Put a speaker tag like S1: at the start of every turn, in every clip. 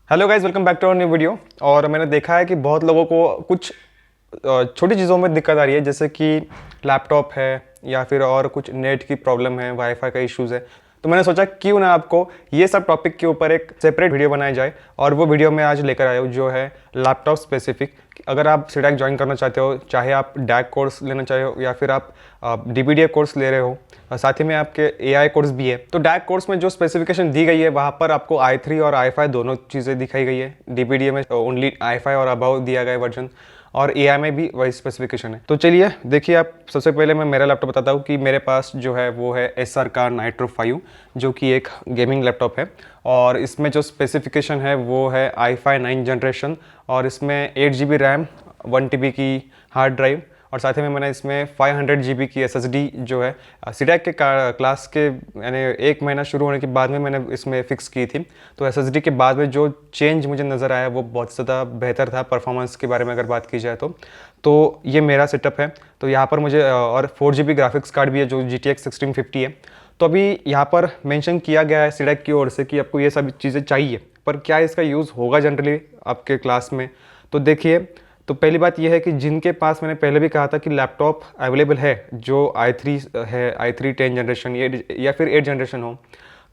S1: Hello guys, welcome back to our new video. और मैंने देखा है कि बहुत लोगों को कुछ छोटी चीज़ों में दिक्कत आ रही है, जैसे कि लैपटॉप है या फिर और कुछ नेट की प्रॉब्लम है, वाईफाई का इश्यूज़ है। तो मैंने सोचा क्यों ना आपको ये सब टॉपिक के ऊपर एक सेपरेट वीडियो बनाया जाए, और वो वीडियो मैं आज लेकर आया हूँ जो है लैपटॉप स्पेसिफिक। अगर आप सीडैक ज्वाइन करना चाहते हो, चाहे आप डैक कोर्स लेना चाहे हो या फिर आप डीबीडीए कोर्स ले रहे हो, और साथ ही में आपके एआई कोर्स भी है, तो डैक कोर्स में जो स्पेसिफिकेशन दी गई है वहाँ पर आपको i3 और i5 दोनों चीज़ें दिखाई गई है। डीबीडीए में ओनली i5 और अबव दिया गया वर्जन, और एआई में भी वही स्पेसिफिकेशन है। तो चलिए देखिए, आप सबसे पहले मैं मेरा लैपटॉप बताता हूँ कि मेरे पास जो है वो है एसआर का नाइट्रो 5, जो कि एक गेमिंग लैपटॉप है। और इसमें जो स्पेसिफिकेशन है वो है i5 9 जनरेशन, और इसमें 8 GB रैम, 1 TB की हार्ड ड्राइव, और साथ ही में मैंने इसमें 500 GB की SSD जो है सीडैक के क्लास के यानी 1 महीना शुरू होने के बाद में मैंने इसमें फ़िक्स की थी। तो SSD के बाद में जो चेंज मुझे नज़र आया वो बहुत ज़्यादा बेहतर था। परफॉर्मेंस के बारे में अगर बात की जाए तो ये मेरा सेटअप है। तो यहाँ पर मुझे और 4 GB ग्राफिक्स कार्ड भी है जो GTX 1650 है। तो अभी यहाँ पर मेंशन किया गया है सीडैक की ओर से कि आपको ये सब चीज़ें चाहिए, पर क्या इसका यूज़ होगा जनरली आपके क्लास में? तो देखिए, तो पहली बात यह है कि जिनके पास, मैंने पहले भी कहा था कि लैपटॉप अवेलेबल है जो i3 है, i3 10 जनरेशन या फिर 8 जनरेशन हो,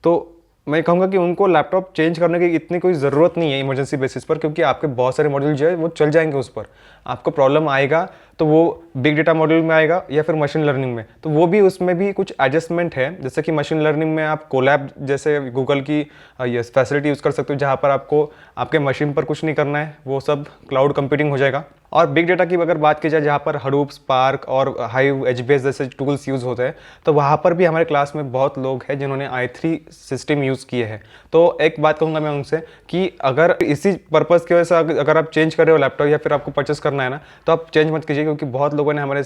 S1: तो मैं कहूँगा कि उनको लैपटॉप चेंज करने की इतनी कोई ज़रूरत नहीं है इमरजेंसी बेसिस पर, क्योंकि आपके बहुत सारे मॉड्यूल जो है वो चल जाएंगे उस पर। आपको प्रॉब्लम आएगा तो वो बिग डेटा मॉड्यूल में आएगा या फिर मशीन लर्निंग में, तो वो भी उसमें भी कुछ एडजस्टमेंट है। जैसे कि मशीन लर्निंग में आप कोलैब जैसे गूगल की ये फैसिलिटी यूज़ कर सकते हो, जहाँ पर आपको आपके मशीन पर कुछ नहीं करना है, वो सब क्लाउड कंप्यूटिंग हो जाएगा। और बिग डेटा की अगर बात की जाए, जहाँ पर हडूप, स्पार्क और हाइव, एचबीएस जैसे टूल्स यूज़ होते हैं, तो वहाँ पर भी हमारे क्लास में बहुत लोग हैं जिन्होंने i3 सिस्टम यूज़ किए हैं। तो एक बात कहूँगा मैं उनसे कि अगर इसी पर्पज़ की वजह से अगर आप चेंज कर रहे हो लैपटॉप या फिर आपको परचेस करना है ना, तो आप चेंज मत कीजिए, क्योंकि बहुत लोगों ने हमारे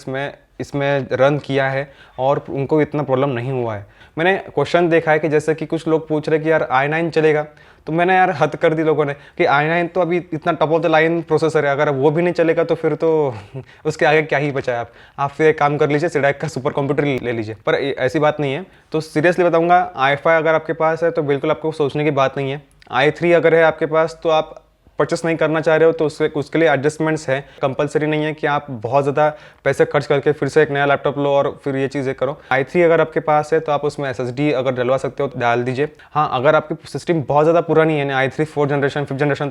S1: इसमें रन किया है और उनको इतना प्रॉब्लम नहीं हुआ है। मैंने क्वेश्चन देखा है कि जैसे कि कुछ लोग पूछ रहे कि यार i9 चलेगा, तो मैंने यार हद कर दी लोगों ने कि i9 तो अभी इतना top of the line processor है, अगर वो भी नहीं चलेगा तो फिर तो उसके आगे क्या ही बचा है। आप फिर एक काम कर लीजिए, सीडैक का सुपर कंप्यूटर ले लीजिए। पर ऐसी बात नहीं है। तो सीरियसली बताऊंगा, i5 अगर आपके पास है तो बिल्कुल आपको सोचने की बात नहीं है। i3 अगर है आपके पास तो आप परचेस नहीं करना चाह रहे हो तो उसके लिए एडजस्टमेंट्स है। कंपलसरी नहीं है कि आप बहुत ज़्यादा पैसे खर्च करके फिर से एक नया लैपटॉप लो और फिर ये चीज़ें करो। i3 अगर आपके पास है तो आप उसमें SSD अगर डलवा सकते हो तो डाल दीजिए। हाँ, अगर आपकी सिस्टम बहुत ज़्यादा पुरानी है, i3 4 जनरेशन 5 जनरेशन,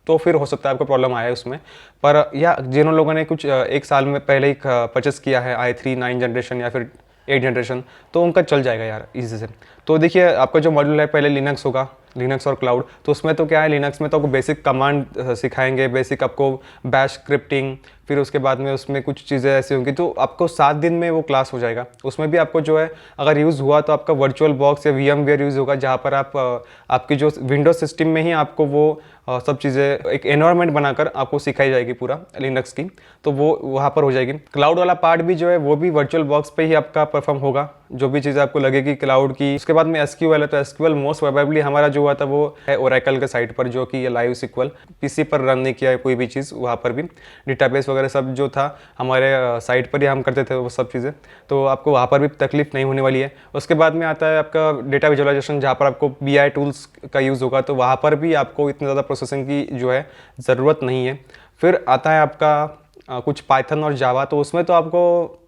S1: तो फिर हो सकता है आपको प्रॉब्लम आए उसमें। पर या जिन लोगों ने कुछ एक साल में पहले ही परचेस किया है i3 9 जनरेशन या फिर 8 जनरेशन, तो उनका चल जाएगा यार इजी से। तो देखिए, आपका जो मॉड्यूल है पहले लिनक्स होगा, लिनक्स और क्लाउड। तो उसमें तो क्या है, लिनक्स में तो आपको बेसिक कमांड सिखाएंगे, बेसिक आपको बैश स्क्रिप्टिंग, फिर उसके बाद में उसमें कुछ चीज़ें ऐसी होंगी, तो आपको 7 दिन में वो क्लास हो जाएगा। उसमें भी आपको जो है अगर यूज़ हुआ तो आपका वर्चुअल बॉक्स या VMware यूज़ होगा, जहाँ पर आप आपकी जो विंडोज सिस्टम में ही आपको वो सब चीज़ें एक एनवायरनमेंट बनाकर आपको सिखाई जाएगी पूरा लिनक्स की, तो वो वहाँ पर हो जाएगी। क्लाउड वाला पार्ट भी जो है वो भी वर्चुअल बॉक्स पे ही आपका परफॉर्म होगा, जो भी चीज़ आपको लगेगी क्लाउड की। उसके बाद में SQL है, तो SQL मोस्ट प्रोबेबली हमारा जो हुआ था वो है ओरेकल के साइट पर, जो कि ये लाइव SQL PC पर रन नहीं किया है कोई भी चीज़। वहाँ पर भी डेटाबेस वगैरह सब जो था हमारे साइट पर ही हम करते थे वो सब चीज़ें, तो आपको वहाँ पर भी तकलीफ नहीं होने वाली है। उसके बाद में आता है आपका डेटा विजुअलाइजेशन, जहाँ पर आपको BI टूल्स का यूज़ होगा, तो वहाँ पर भी आपको इतनी ज़्यादा प्रोसेसिंग की जो है ज़रूरत नहीं है। फिर आता है आपका कुछ पाइथन और जावा, तो उसमें तो आपको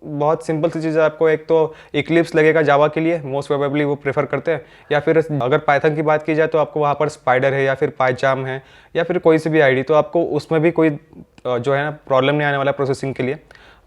S1: बहुत सिंपल सी चीज़ है। आपको एक तो इक्लिप्स लगेगा जावा के लिए, मोस्ट प्रोबेबली वो प्रेफर करते हैं, या फिर अगर पाइथन की बात की जाए तो आपको वहाँ पर स्पाइडर है या फिर पाइचाम है या फिर कोई सी भी आईडी, तो आपको उसमें भी कोई जो है ना प्रॉब्लम नहीं आने वाला प्रोसेसिंग के लिए।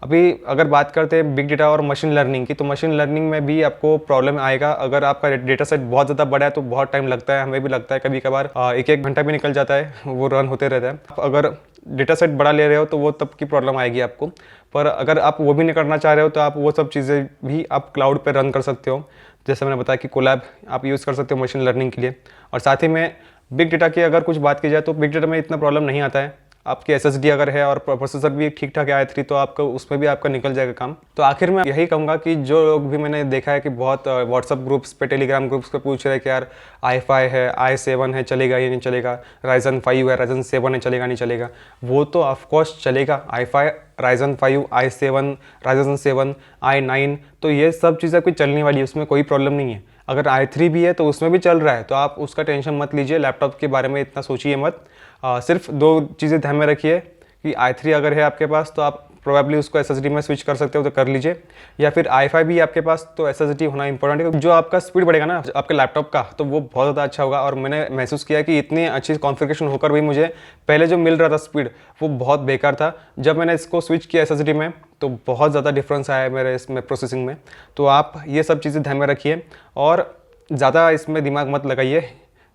S1: अभी अगर बात करते हैं बिग डेटा और मशीन लर्निंग की, तो मशीन लर्निंग में भी आपको प्रॉब्लम आएगा। अगर आपका डेटा सेट बहुत ज़्यादा बड़ा है तो बहुत टाइम लगता है, हमें भी लगता है कभी कभार, एक घंटा भी निकल जाता है, वो रन होते रहता है। अगर डेटा सेट बड़ा ले रहे हो तो वो तब की प्रॉब्लम आएगी आपको। पर अगर आप वो भी नहीं करना चाह रहे हो तो आप वो सब चीज़ें भी आप क्लाउड पर रन कर सकते हो। जैसे मैंने बताया कि कोलैब आप यूज़ कर सकते हो मशीन लर्निंग के लिए। और साथ ही में बिग डेटा की अगर कुछ बात की जाए तो बिग डेटा में इतना प्रॉब्लम नहीं आता है। आपकी SSD अगर है और प्रोसेसर भी ठीक ठाक है i3, तो आपका उसमें भी आपका निकल जाएगा काम। तो आखिर में यही कहूँगा कि जो लोग भी मैंने देखा है कि बहुत व्हाट्सअप ग्रुप्स पे, टेलीग्राम ग्रुप्स पे पूछ रहे हैं कि यार i5 है, i7 है, चलेगा या नहीं चलेगा, Ryzen 5 है, Ryzen 7 है, चलेगा नहीं चलेगा, वो तो ऑफकोर्स चलेगा। i5, Ryzen 5, i7, Ryzen 7, i9, तो ये सब चीज़ें आपकी चलने वाली है, उसमें कोई प्रॉब्लम नहीं है। अगर i3 भी है तो उसमें भी चल रहा है, तो आप उसका टेंशन मत लीजिए, लैपटॉप के बारे में इतना सोचिए मत। सिर्फ दो चीज़ें ध्यान में रखिए कि i3 अगर है आपके पास तो आप प्रोबेबली उसको SSD में स्विच कर सकते हो तो कर लीजिए, या फिर i5 भी आपके पास तो SSD होना इंपॉर्टेंट है, जो आपका स्पीड बढ़ेगा ना आपके लैपटॉप का तो वो बहुत ज़्यादा अच्छा होगा। और मैंने महसूस किया कि इतनी अच्छी कॉन्फ़िगरेशन होकर भी मुझे पहले जो मिल रहा था स्पीड वो बहुत बेकार था। जब मैंने इसको स्विच किया SSD में तो बहुत ज़्यादा डिफरेंस आया है मेरे इसमें प्रोसेसिंग में। तो आप ये सब चीज़ें ध्यान में रखिए और ज़्यादा इसमें दिमाग मत लगाइए।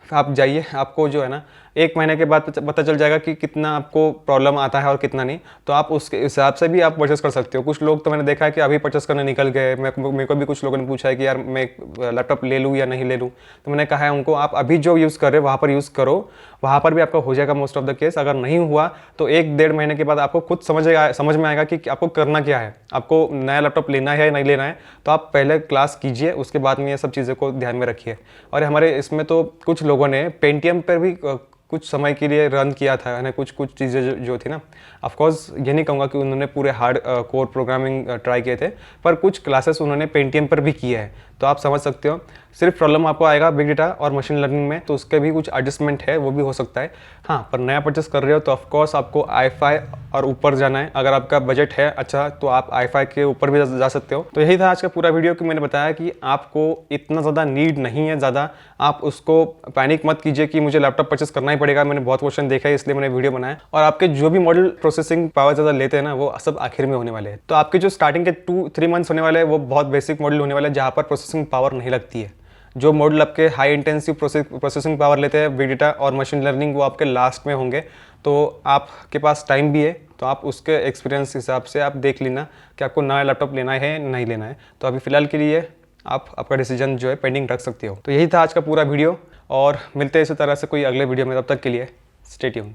S1: आप जाइए, आपको जो है ना 1 महीने के बाद पता चल जाएगा कि कितना आपको प्रॉब्लम आता है और कितना नहीं, तो आप उसके हिसाब से भी आप परचेस कर सकते हो। कुछ लोग तो मैंने देखा है कि अभी परचेस करने निकल गए। मेरे को भी कुछ लोगों ने पूछा है कि यार मैं लैपटॉप ले लूँ या नहीं ले लूँ, तो मैंने कहा है उनको आप अभी जो यूज़ कर रहे हो वहाँ पर यूज़ करो, वहाँ पर भी आपका हो जाएगा मोस्ट ऑफ द केस। अगर नहीं हुआ तो 1-1.5 महीने के बाद आपको खुद समझ में आएगा कि आपको करना क्या है, आपको नया लैपटॉप लेना है या नहीं लेना है। तो आप पहले क्लास कीजिए, उसके बाद में ये सब चीज़ों को ध्यान में रखिए। और हमारे इसमें तो कुछ लोगों ने पेंटियम पर भी कुछ समय के लिए रन किया था, यानी कुछ चीज़ें जो थी ना, ऑफकोर्स ये नहीं कहूँगा कि उन्होंने पूरे हार्ड कोर प्रोग्रामिंग ट्राई किए थे, पर कुछ क्लासेस उन्होंने पेंटियम पर भी किए हैं। तो आप समझ सकते हो सिर्फ प्रॉब्लम आपको आएगा बिग डेटा और मशीन लर्निंग में, तो उसके भी कुछ एडजस्टमेंट है, वो भी हो सकता है। हाँ, पर नया परचेस कर रहे हो तो ऑफकोर्स आपको i5 और ऊपर जाना है। अगर आपका बजट है अच्छा तो आप i5 के ऊपर भी जा सकते हो। तो यही था आज का पूरा वीडियो कि मैंने बताया कि आपको इतना ज़्यादा नीड नहीं है ज़्यादा, आप उसको पैनिक मत कीजिए कि मुझे लैपटॉप परचेस करना ही पड़ेगा। मैंने बहुत क्वेश्चन देखा है इसलिए मैंने वीडियो बनाया। और आपके जो भी मॉडल प्रोसेसिंग पावर ज़्यादा लेते हैं ना वो सब आखिर में होने वाले हैं। तो आपके जो स्टार्टिंग के 2-3 मंथ्स होने वाले हैं वो बहुत बेसिक मॉडल होने वाले हैं जहाँ पर प्रोसेसिंग पावर नहीं लगती है। जो मॉडल आपके हाई इंटेंसिव प्रोसेसिंग पावर लेते हैं, बिग डेटा और मशीन लर्निंग, वो आपके लास्ट में होंगे। तो आपके पास टाइम भी है तो आप उसके एक्सपीरियंस हिसाब से आप देख लेना कि आपको नया लैपटॉप लेना है नहीं लेना है। तो अभी फ़िलहाल के लिए आप आपका डिसीजन जो है पेंडिंग रख सकते हो। तो यही था आज का पूरा वीडियो और मिलते हैं इसी तरह से कोई अगले वीडियो में। तब तक के लिए स्टे ट्यून्ड।